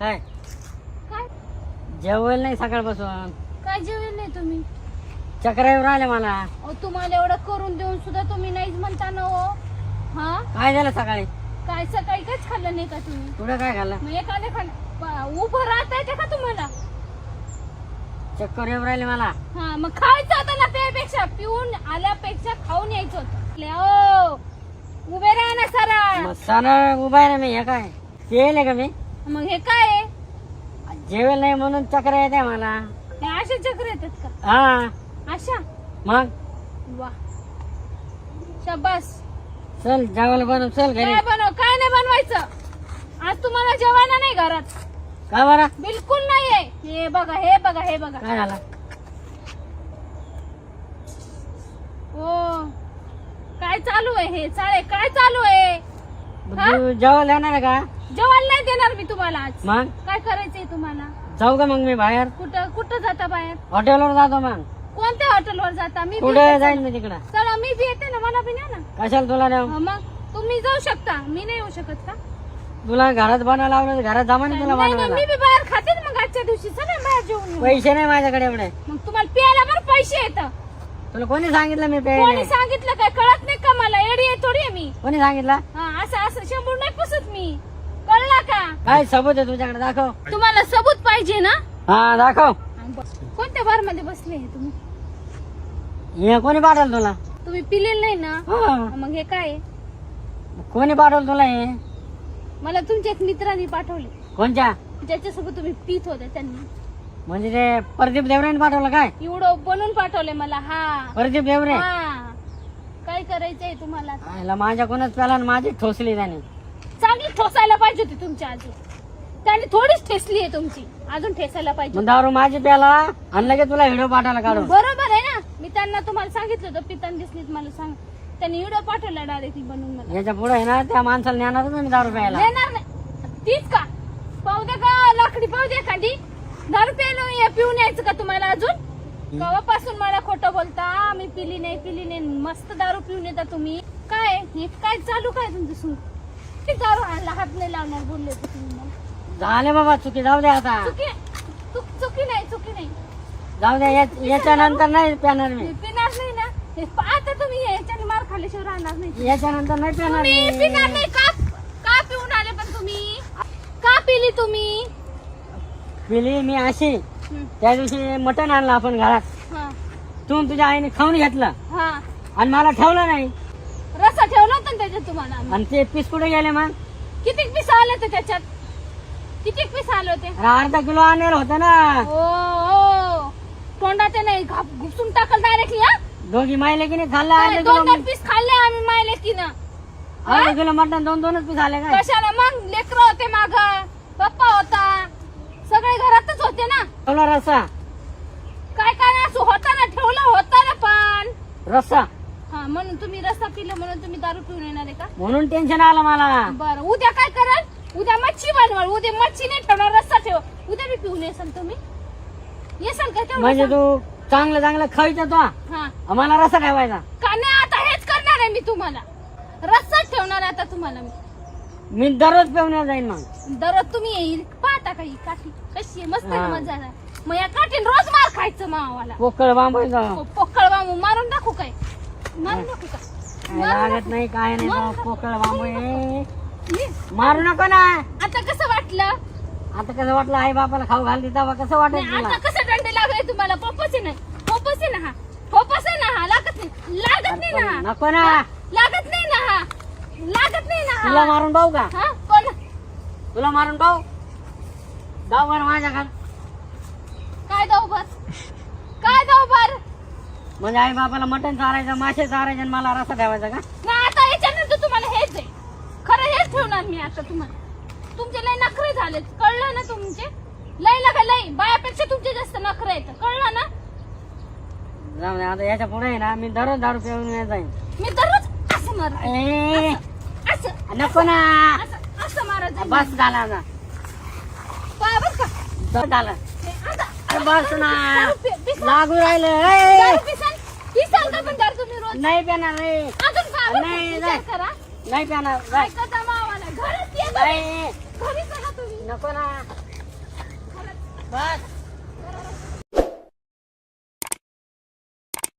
काय काय जेवलं नाही सकाळपासून. काय जेवण नाही तुम्ही? चक्र येऊन राहिले मला. अहो तुम्हाला एवढं करून देऊन सुद्धा तुम्ही नाहीच म्हणता ना हो. हा काय झालं सकाळी? काय सकाळी काहीच खाल्लं नाही का तुम्ही? तुला काय खाल्लं? मग एकाने उभं राहता येते का तुम्हाला? चक्कर येऊन राहिले मला. हा मग खायचं होतं ना, प्यायपेक्षा पिऊन आल्यापेक्षा खाऊन यायचं होतं. ओ उभे राहा ना सरळ. मग सरळ उभा आहे ना मी. हे काय केले का मी? मग हे काय आहे? जेवेल नाही म्हणून चक्र येते मला. हे असे चक्र येतात का? हा अशा मग वा शाबास. चल जेवायला बनव. चल घरी. काय बनव? काय नाही बनवायचं. आज तुम्हाला जेवायला नाही घरात. का बरं? बिलकुल नाहीये. हे बघा हे बघा हे बघा. काय झालं? हो काय चालू आहे हे? चाळे काय चालू आहे? हा? तू जेवायला येणार आहे का? जेवायला नाही देणार मी तुम्हाला आज. मग काय करायचंय तुम्हाला? जाऊ का मग मी बाहेर? कुठं कुठं जाता बाहेर? हॉटेलवर जातो. मग कोणत्या हॉटेलवर जाता? मी बी कुठे येते. जाईल मी तिकडं? चला मी बी येते ना, मला बी न्या ना. कशाला तुला नेऊ? मग तुम्ही जाऊ शकता, मी नाही येऊ शकत का? तुला घरात बनवायला लावलं तर घरात जमा नाही तुला नाही नाही, बनवायला. मी बी बाहेर खाते ना मग आजच्या दिवशी. चला बाहेर जेवून येऊ. पैसे नाही माझ्याकडे एवढे. मग तुम्हाला प्यायला बरं पैसे येतं. तुला कोणी सांगितलं मी पे? कोणी सांगितलं? काय कळत नाही का मला? एडी आहे थोडी आहे मी. कोणी सांगितलं? हा असं असं शंभर नाही पुसत मी. कळला का? काय सबूत आहे तुझ्याकडे? दाखव. तुम्हाला सबूत पाहिजे ना? हा दाखव. कोणत्या बार मध्ये बसले हे तुम्ही? हे कोणी पाठवलं तुला? तुम्ही पिलेलं नाही ना? हा. मग हे काय आहे? कोणी पाठवलं तुला हे? मला तुमच्या एक मित्राने पाठवले, कोणच्या? ज्याच्यासोबत तुम्ही पित होते त्यांनी. म्हणजे ते प्रदीप देवरेने पाठवलं काय? एवढं बनवून पाठवले मला. हा प्रदीप देवरे? हा. काय करायचंय तुम्हाला? आयला माझ्या कोणाच प्याला आणि माझी ठोसली त्याने. चांगली ठोसायला पाहिजे होती तुमच्या अजून. त्याने थोडीच ठेसली आहे तुमची, अजून ठेसायला पाहिजे. मग दारू माझी प्याला आणि लगेच तुला व्हिडिओ पाठवला काढून. बरोबर आहे ना. मी त्यांना तुम्हाला सांगितलं होतं पितान दिसलीत मला सांग. त्यांनी व्हिडिओ पाठवला डायरेक्टली बनवून मला. याच्या पुढे आहे ना त्या माणसाला नेणारच नाही मी दारू प्यायला. येणार नाही. तीच का? पाहू दे का लाकडी, पाहू दे एखादी. दारू प्यायला पिऊन यायचं का तुम्हाला अजून? केव्हापासून मला खोटं बोलता? मी पिली नाही. मस्त दारू पिऊन येता तुम्ही. काय हे काय चालू काय तुमचं सुरू? ते दारू हात नाही लावणार बोलले होते तुम्ही मला. झाले बाबा चुकी. जाऊ दे आता. चुकी नाही. जाऊ दे. याच्या नंतर नाही प्याणार मी. पिणार नाही ना? हे आता तुम्ही याच्याने मार खाल्ल्याशिवाय राहणार नाही. याच्या नंतर नाही प्याणार तुम्ही मी. पिणार नाही का? का पिऊन आले पण तुम्ही? का पिली तुम्ही? पिली मी अशी. त्या दिवशी मटण आणलं आपण घरात. हा तू तुझ्या आईने खाऊन घेतलं हा. आणि मला ठेवलं नाही. रस्सा ठेवला होता ना त्याच्यात तुम्हाला. आणि ते पीस कुठे गेले मग? किती पीस आले होते त्याच्यात? किती पीस आले होते? अर्धा किलो आणलेलं होतं ना. ओ तोंडात नाही घुसून टाकल डायरेक्टली. हा दोघी मायले की नाही खाल्लं. अर्धा दोन किलो पीस खाल्ले आम्ही मायले की ना. अर्धा किलो मटण दोनच पीस आले काय? कशाला मग? लेकर होते माग, पप्पा होता, सगळे घरातच होते ना. ठेवला रस्सा. काय काय असं होता ना, ठेवलं होता ना पण. रस्सा हा म्हणून तुम्ही रस्ता पिलं म्हणून तुम्ही दारू पिऊन येणार आहे का? म्हणून टेन्शन आलं मला. बरं उद्या काय कराल? उद्या मच्छी बनवाल. उद्या मच्छी नाही ठेवणार, रस्सा ठेव. उद्या बी पिऊन येसाल तुम्ही. येसाल का तेवढं म्हणजे सांग. तू चांगलं खायचं तो हा आम्हाला रस्सा ठेवायचा. का नाही? आता हेच करणार आहे मी तुम्हाला. रस्साच ठेवणार आहे आता तुम्हाला मी. मी दररोज पेवण्यात जाईन. मग दररोज तुम्ही येईल पाहता का ही काठी कशी आहे? मस्त आहे हा. ना, मजा आहे. मग या काठीन रोज मार खायचं मावाला. पोकळ बांबायचं. पोकळ बांबू मारून दाखवू काय? मारून दाखवू का? लागत नाही काय नाही मग? पोकळ बांबू हे. ये. मारू नको ना. आता कसं वाटलं? आता कसं वाटलं? आई बापाला खाऊ घालते तेव्हा कसं वाटत नाही, तुला? आता कसं दंड लागले तुम्हाला? पोपस आहे नाही? पोपस आहे ना हा? पोपस आहे ना हा? लागत नाही ना हा? नको ना. लागत नाही ना हा? लागत नाही ना तुला हा? मारून पाहू का? हा कोण? तुला मारून पाहू? जाऊ बरं माझ्या घाल. काय जाऊ बर? काय जाऊ बर? म्हणजे आई बापाला मटण चारायचं, मासे चारायचे आणि मला रस्सा ठेवायचा का? ना आता याच्यानंतर तुम्हाला हेच आहे. खरं हेच ठेवणार मी आता तुम्हाला. तुमचे लय नखरे झाले, कळलं ना? तुमचे लय बायापेक्षा तुमचे जास्त नखरे आहेत, कळलं ना? जाऊ दे आता. याच्या पुढे ना मी दररोज दारू पिऊन जाईन. मी दररोज असं मारत ए, असं नको ना. असं मारत जाईन. बस झाला आता. पहा बरं का? बस झालं. हे आता- अरे बस ना. दारू पिसाल- लागू राहिलं. ए, दारू पिसाल का पण दारू तुम्ही रोज? नाही पेणार रे. अजून पहा बरं का? नाही, विचार नाही. करा. नाही पेणार. जाय. ऐकता मावाला घरात ये नाही. घरी चला तुम्ही. नको ना. बस